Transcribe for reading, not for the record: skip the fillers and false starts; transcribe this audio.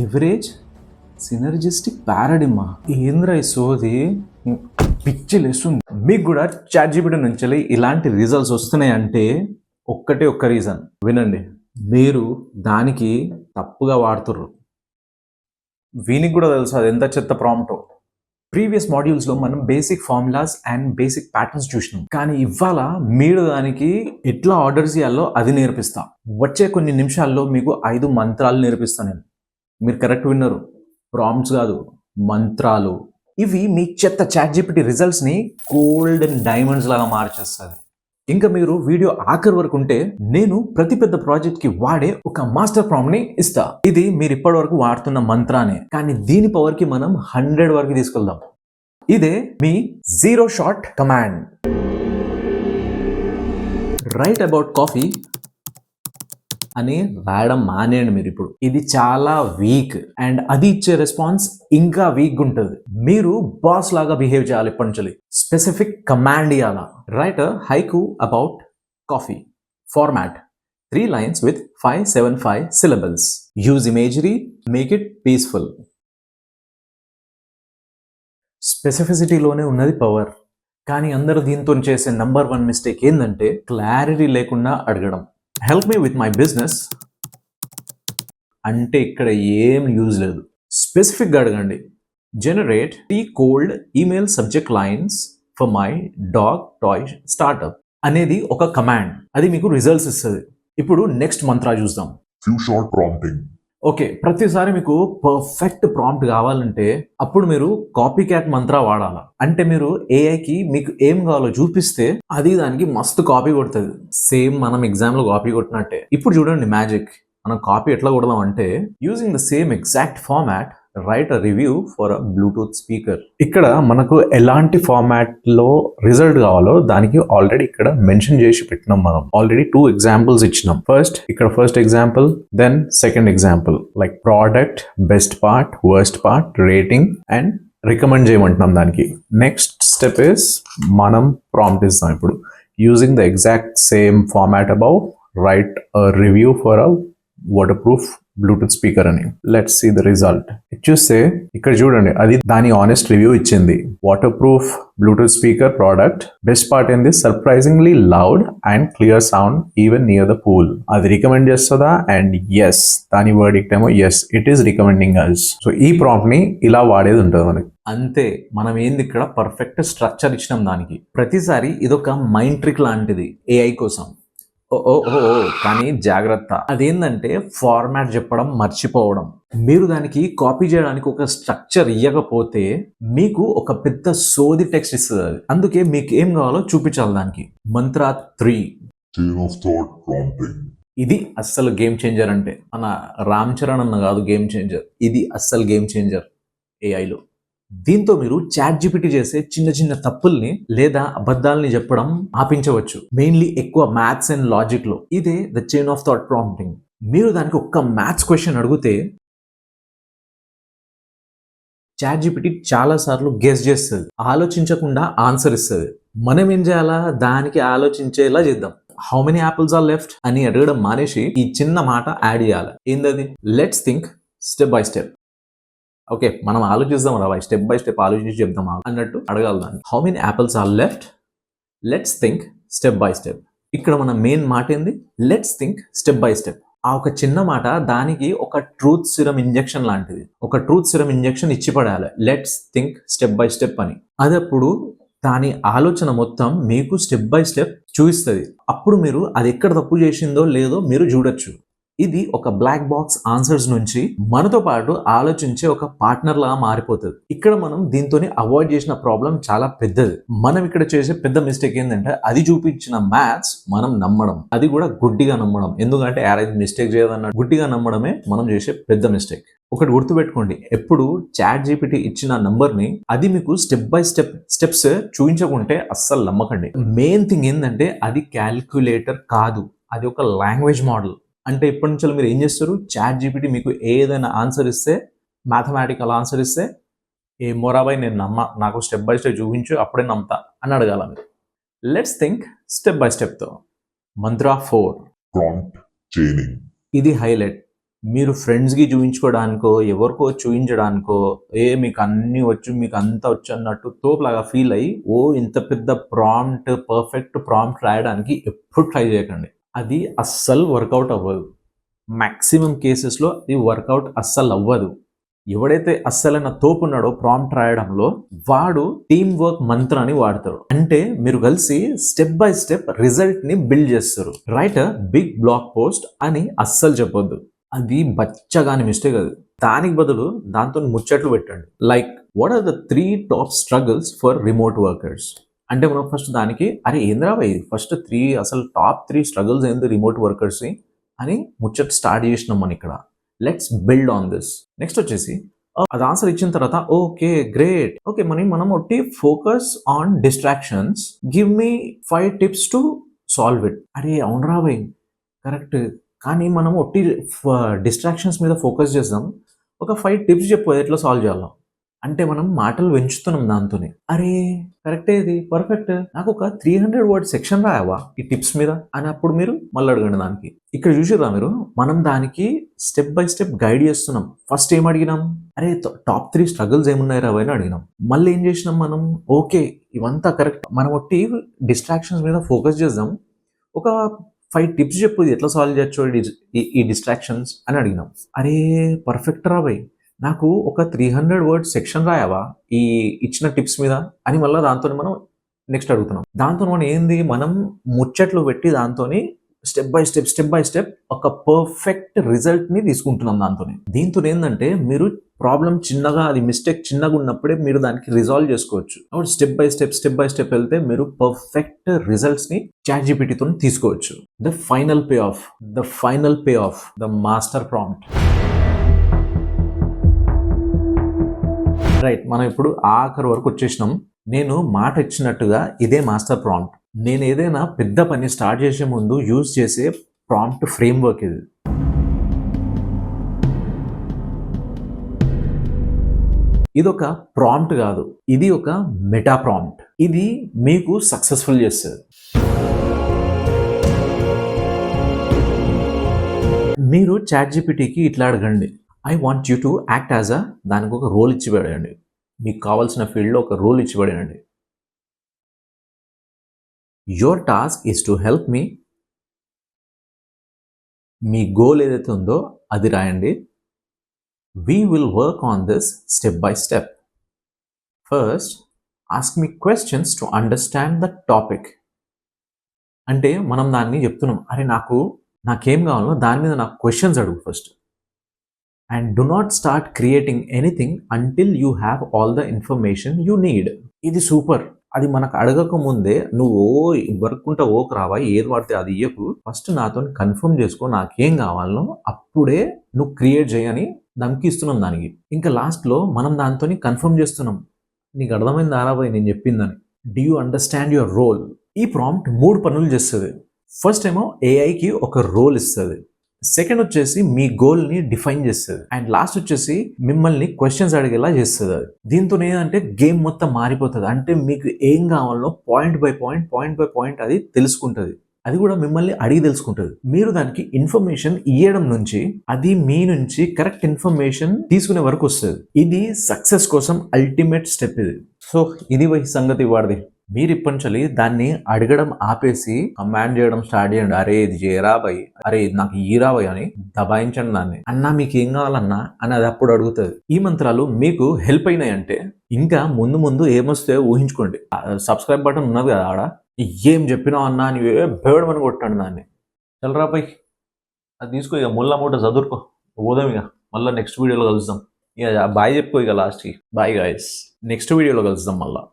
Leverage synergistic పారాడిమా. ఏంద్ర ఈ సోది పిచ్చి లేస్తుంది. మీకు కూడా ChatGPT నుంచి ఇలాంటి రిజల్ట్స్ వస్తున్నాయి అంటే ఒక్క రీజన్ వినండి. మీరు దానికి తప్పుగా వాడుతుర్రు. వీనికి కూడా తెలుసు అది ఎంత చెత్త ప్రాంప్టో. ప్రీవియస్ మాడ్యూల్స్లో మనం basic formulas and basic patterns చూసినాం. కానీ ఇవాళ మీరు దానికి ఎట్లా ఆర్డర్స్ చేయాలో అది నేర్పిస్తా. వచ్చే కొన్ని నిమిషాల్లో మీకు 5 మంత్రాలు నేర్పిస్తాను నేను. మీరు కరెక్ట్ విన్నారు, ప్రాంప్ట్స్ కాదు, మంత్రాలు. ఇవి మీ చెత్త ChatGPT రిజల్ట్స్ని గోల్డెన్ డైమండ్స్ లాగా మార్చేస్తుంది. ఇంకా మీరు వీడియో ఆఖరి వరకు ఉంటే నేను ప్రతి పెద్ద ప్రాజెక్ట్ కి వాడే ఒక మాస్టర్ ప్రాంప్ట్ ని ఇస్తా. ఇది మీరు ఇప్పటి వరకు వాడుతున్న మంత్రానే, కానీ దీని పవర్ కి మనం 100 వరకు తీసుకెళ్దాం. ఇదే మీ zero shot command. Write about coffee అని రాయడం మానేయండి మీరు ఇప్పుడు. ఇది చాలా వీక్ అండ్ అది ఇచ్చే రెస్పాన్స్ ఇంకా వీక్ ఉంటుంది. మీరు బాస్ లాగా బిహేవ్ చేయాలి. ఇప్పటి నుంచి స్పెసిఫిక్ కమాండ్ ఇవ్వాలా. Right haiku about coffee. Format 3 lines with 575 syllables. Use imagery, make it peaceful. స్పెసిఫిసిటీలోనే ఉన్నది పవర్. కానీ అందరూ దీంతో చేసే నంబర్ 1 మిస్టేక్ ఏంటంటే క్లారిటీ లేకుండా అడగడం. Help me with my business అంటే ఇక్కడ ఏం యూజ్ లేదు. స్పెసిఫిక్గా అడగండి. Generate 3 cold email subject lines for my dog toy startup అనేది ఒక కమాండ్. అది మీకు రిజల్ట్స్ ఇస్తుంది. ఇప్పుడు నెక్స్ట్ మంత్రా చూద్దాం. Few short prompting. ఓకే, ప్రతిసారి మీకు పర్ఫెక్ట్ ప్రాంప్ట్ కావాలంటే అప్పుడు మీరు కాపీ క్యాట్ మంత్రా వాడాలా. అంటే మీరు ఏఐకి మీకు ఏం కావాలో చూపిస్తే అది దానికి మస్తు కాపీ కొడుతుంది. సేమ్ మనం ఎగ్జామ్లో కాపీ కొట్టినట్టే. ఇప్పుడు చూడండి మ్యాజిక్. మనం కాపీ ఎట్లా కొడదాం అంటే using the same exact format right a review for a Bluetooth speaker. ఇక్కడ మనకు ఎలాంటి ఫార్మాట్ లో రిజల్ట్ కావాలో దానికి ఆల్రెడీ ఇక్కడ మెన్షన్ చేసి పెట్టినాం. మనం ఆల్రెడీ 2 ఎగ్జాంపుల్స్ ఇచ్చినాం. First example, then second example. Like product, best part, worst part, rating and recommend చేయమంటున్నాం దానికి. నెక్స్ట్ స్టెప్ ఇస్ మనం ప్రాంప్ట్ ఇస్తాం. ఇప్పుడు using the exact same format above write a review for a waterproof Bluetooth speaker అని. Let's see the result. చూస్తే ఇక్కడ చూడండి, అది దాని ఆనెస్ట్ రివ్యూ ఇచ్చింది. Waterproof Bluetooth speaker product, best part ఏంది, surprisingly loud and clear sound even near the pool. అది recommend చేస్తుందా? అండ్ ఎస్, దాని వర్డిక్ట్ ఏమో yes, it is recommending us. So ఈ ప్రాంప్ట్ ని ఇలా వాడేది ఉంటుంది మనకి. అంతే, మనం ఏంది ఇక్కడ పర్ఫెక్ట్ స్ట్రక్చర్ ఇచ్చినాం దానికి. ప్రతిసారి ఇదొక మైండ్ ట్రిక్ లాంటిది ఏఐ కోసం. కానీ జాగ్రత్త, అదేంటంటే ఫార్మాట్ చెప్పడం మర్చిపోవడం. మీరు దానికి కాపీ చేయడానికి ఒక స్ట్రక్చర్ ఇవ్వకపోతే మీకు ఒక పెద్ద సోది టెక్స్ట్ ఇస్తుంది అది. అందుకే మీకు ఏం కావాలో చూపించాలి దానికి. Mantra 3 chain of thought prompting. ఇది అస్సలు గేమ్ చేంజర్. అంటే మన రామ్ చరణ్ అన్న కాదు గేమ్ చేంజర్, ఇది అస్సలు గేమ్ చేంజర్ ఏఐలో. దీంతో మీరు ChatGPT చేసే చిన్న చిన్న తప్పుల్ని లేదా అబద్ధాలని చెప్పడం ఆపించవచ్చు. మెయిన్లీ ఎక్కువ మ్యాథ్స్ అండ్ లాజిక్ లో. ఇదే the chain of thought prompting. మీరు దానికి ఒక్క మ్యాథ్స్ క్వశ్చన్ అడిగితే ChatGPT చాలా సార్లు గెస్ చేస్తుంది, ఆలోచించకుండా ఆన్సర్ ఇస్తుంది. మనం ఏం చేయాలా, దానికి ఆలోచించేలా చేద్దాం. How many apples are left అని అడగడం మానేసి ఈ చిన్న మాట యాడ్ చేయాలి. ఏందది? Let's think step by step. Okay, మనం ఆలోచిద్దాం రా, స్టెప్ బై స్టెప్ ఆలోచించి చెప్దాం అన్నట్టు అడగాలి దాన్ని. How many apples are left, let's think step by step. ఇక్కడ మన మెయిన్ మాట ఏంది? Let's think step by step. ఆ ఒక చిన్న మాట దానికి ఒక ట్రూత్ సిరమ్ ఇంజెక్షన్ లాంటిది. ఒక ట్రూత్ సిరమ్ ఇంజెక్షన్ ఇచ్చి పడాలి, let's think step by step అని. అది అప్పుడు దాని ఆలోచన మొత్తం మీకు స్టెప్ బై స్టెప్ చూపిస్తుంది. అప్పుడు మీరు అది ఎక్కడ తప్పు చేసిందో లేదో మీరు చూడొచ్చు. ఇది ఒక బ్లాక్ బాక్స్ ఆన్సర్స్ నుంచి మనతో పాటు ఆలోచించే ఒక పార్ట్నర్ లాగా మారిపోతుంది. ఇక్కడ మనం దీంతోనే అవాయిడ్ చేసిన ప్రాబ్లం చాలా పెద్దది. మనం ఇక్కడ చేసే పెద్ద మిస్టేక్ ఏంటంటే అది చూపించిన మ్యాథ్స్ మనం నమ్మడం, అది కూడా గుడ్డిగా నమ్మడం. ఎందుకంటే యారైతే మిస్టేక్ చేయదన్న గుడ్డిగా నమ్మడమే మనం చేసే పెద్ద మిస్టేక్. ఒకటి గుర్తుపెట్టుకోండి, ఎప్పుడు ChatGPT ఇచ్చిన నంబర్ని అది మీకు స్టెప్ బై స్టెప్స్ చూపించకుంటే అస్సలు నమ్మకండి. మెయిన్ థింగ్ ఏంటంటే అది క్యాల్కులేటర్ కాదు, అది ఒక లాంగ్వేజ్ మోడల్. అంటే ఇప్పటి నుంచి మీరు ఏం చేస్తారు, ChatGPT మీకు ఏదైనా ఆన్సర్ ఇస్తే, మ్యాథమెటికల్ ఆన్సర్ ఇస్తే, ఏ మొరాబాయ్ నేను నాకు స్టెప్ బై స్టెప్ చూపించు అప్పుడే నమ్ముతా అని అడగాల మీరు. లెట్స్ థింక్ స్టెప్ బై స్టెప్తో. మంత్రా 4 ప్రాంప్ట్ చైనింగ్. ఇది హైలైట్. మీరు ఫ్రెండ్స్కి చూపించుకోవడానికో ఎవరికో చూపించడానికో మీకు అన్నీ వచ్చు మీకు అంతా వచ్చు అన్నట్టు తోపులాగా ఫీల్ అయ్యి ఇంత పెద్ద పర్ఫెక్ట్ ప్రాంప్ట్ రాయడానికి ఎప్పుడు ట్రై చేయకండి. అది అస్సలు వర్కౌట్ అవ్వదు. మ్యాక్సిమం కేసెస్లో అది వర్కౌట్ అస్సలు అవ్వదు. ఎవడైతే అస్సలైన తోపు ఉన్నాడో ప్రాంప్ట్ రాయడంలో వాడు టీమ్ వర్క్ మంత్రాన్ని వాడతాడు. అంటే మీరు కలిసి స్టెప్ బై స్టెప్ రిజల్ట్ ని బిల్డ్ చేస్తారు. రైట్ బిగ్ బ్లాగ్ పోస్ట్ అని అస్సలు చెప్పొద్దు, అది బచ్చగాని మిస్టేక్. అది దానికి బదులు దాంతో ముచ్చట్లు పెట్టండి. Like what are the 3 top struggles for remote workers అంటే మనం ఫస్ట్ దానికి ఏంద్రా భయ్ ఫస్ట్ 3 అసలు టాప్ 3 స్ట్రగుల్స్ ఏంది రిమోట్ వర్కర్స్ అని ముచ్చట స్టార్ట్ చేసినాం మనం ఇక్కడ. Let's build on this. Next వచ్చేసి అది ఆన్సర్ ఇచ్చిన తర్వాత ఓకే గ్రేట్, ఓకే మనం ఒట్టి focus on distractions, give me 5 tips to solve it. అవునరా భయ్ కరెక్ట్, కానీ మనం ఒట్టి డిస్ట్రాక్షన్స్ మీద ఫోకస్ చేద్దాం, ఒక 5 టిప్స్ చెప్పు ఎట్లా సాల్వ్ చేయాలో అంటే మనం మాటలు పెంచుతున్నాం దాంతోనే. కరెక్టే, ఇది పర్ఫెక్ట్, నాకు ఒక 300 వర్డ్ సెక్షన్ రాయవా ఈ టిప్స్ మీద అని అప్పుడు మీరు మళ్ళీ అడగండి దానికి. ఇక్కడ చూసిరా మీరు, మనం దానికి స్టెప్ బై స్టెప్ గైడ్ చేస్తున్నాం. ఫస్ట్ ఏం అడిగినాం, టాప్ 3 స్ట్రగుల్స్ ఏమున్నాయి రావా అని అడిగినాం. మళ్ళీ ఏం చేసినాం మనం, ఓకే ఇవంతా కరెక్ట్, మనం ఒట్టి డిస్ట్రాక్షన్స్ మీద ఫోకస్ చేద్దాం, ఒక 5 టిప్స్ చెప్పు ఎట్లా సాల్వ్ చేయొచ్చు ఈ డిస్ట్రాక్షన్స్ అని అడిగినాం. పర్ఫెక్ట్ రా భయ్, నాకు ఒక 300 వర్డ్ సెక్షన్ రాయవా ఈ ఇచ్చిన టిప్స్ మీద అని మళ్ళీ దాంతో మనం నెక్స్ట్ అడుగుతున్నాం. దాంతో మనం ముచ్చట్లు పెట్టి దాంతో స్టెప్ బై స్టెప్ ఒక పర్ఫెక్ట్ రిజల్ట్ ని తీసుకుంటున్నాం దాంతోనే. దీంతో ఏంటంటే మీరు ప్రాబ్లం చిన్నగా, అది మిస్టేక్ చిన్నగా ఉన్నప్పుడే మీరు దానికి రిజాల్వ్ చేసుకోవచ్చు. అప్పుడు స్టెప్ బై స్టెప్ వెళ్తే మీరు పర్ఫెక్ట్ రిజల్ట్స్ ని ChatGPT తో తీసుకోవచ్చు. The final pay of the master prompt. Right, మనం ఇప్పుడు ఆఖరి వరకు వచ్చేసినాం. నేను మాట ఇచ్చినట్టుగా ఇదే మాస్టర్ ప్రాంప్ట్. నేను ఏదైనా పెద్ద పని స్టార్ట్ చేసే ముందు యూజ్ చేసే ప్రాంప్ట్ ఫ్రేమ్వర్క్ ఇది. ఇదొక ప్రాంప్ట్ కాదు, ఇది ఒక మెటా ప్రాంప్ట్. ఇది మీకు సక్సెస్ఫుల్ చేస్తుంది. మీరు ChatGPTకి ఇట్లా అడగండి, I want you to act as దానికి ఒక రోల్ ఇచ్చి పడేయండి, మీకు కావాల్సిన ఫీల్డ్లో ఒక రోల్ ఇచ్చి పడేయండి. Your task is to help me. Me goal ఏదైతే ఉందో అది రాయండి. We will work on this step by step. First, ask me questions to understand the topic. అంటే మనం దాన్ని చెప్తున్నాం, నాకేం కావాలో దాని మీద నాకు క్వశ్చన్స్ అడుగు first. And do not start creating anything until you have all the information you need. ఇది సూపర్. అది మనకు అడగక ముందే నువ్వు వర్క్కుంటా రావా ఏది పడితే అది ఇయ్యకు, ఫస్ట్ నాతో కన్ఫర్మ్ చేసుకో నాకేం కావాలో, అప్పుడే నువ్వు క్రియేట్ చేయని ధమ్కి ఇస్తున్నాం దానికి. ఇంకా లాస్ట్లో మనం దాంతో కన్ఫర్మ్ చేస్తున్నాం, నీకు అర్థమైంది ఆరాబాయ్ నేను చెప్పిందని. Do you understand your role? ఈ ప్రాంప్ట్ 3 పనులు చేస్తుంది. ఫస్ట్ ఏమో ఏఐకి ఒక రోల్ ఇస్తుంది, సెకండ్ వచ్చేసి మీ గోల్ని డిఫైన్ చేస్తుంది, అండ్ లాస్ట్ వచ్చేసి మిమ్మల్ని క్వశ్చన్స్ అడిగేలా చేస్తుంది. అది దీంతో ఏంటంటే గేమ్ మొత్తం మారిపోతుంది. అంటే మీకు ఏం కావాలో పాయింట్ బై పాయింట్ అది తెలుసుకుంటుంది. అది కూడా మిమ్మల్ని అడిగి తెలుసుకుంటుంది. మీరు దానికి ఇన్ఫర్మేషన్ ఇవ్వడం నుంచి అది మీ నుంచి కరెక్ట్ ఇన్ఫర్మేషన్ తీసుకునే వరకు వస్తుంది. ఇది సక్సెస్ కోసం అల్టిమేట్ స్టెప్ ఇది. సో ఇది సంగతి వాడిది. మీరు ఇప్పటి నుంచి దాన్ని అడగడం ఆపేసి కమాండ్ చేయడం స్టార్ట్ చేయండి. ఇది చేయరా భయ్, ఇది నాకు ఈరా భయ్ అని దబాయించండి దాన్ని. అన్నా మీకు ఏం కావాలన్నా అని అది అప్పుడు అడుగుతుంది. ఈ మంత్రాలు మీకు హెల్ప్ అయినాయి అంటే ఇంకా ముందు ఏమొస్తే ఊహించుకోండి. సబ్స్క్రైబ్ బటన్ ఉన్నది కదా ఆడ, ఏం చెప్పినావు అన్నా అని బేడమని కొట్టండి దాన్ని. చల్లరా భయ్ అది తీసుకో, ఇక ముళ్ళ మూట చదువుకో, పోదాం ఇక. మళ్ళీ నెక్స్ట్ వీడియోలో కలుద్దాం. ఇక బాయ్ చెప్పుకో ఇక లాస్ట్కి. బాయ్ గాయస్, నెక్స్ట్ వీడియోలో కలుద్దాం మళ్ళీ.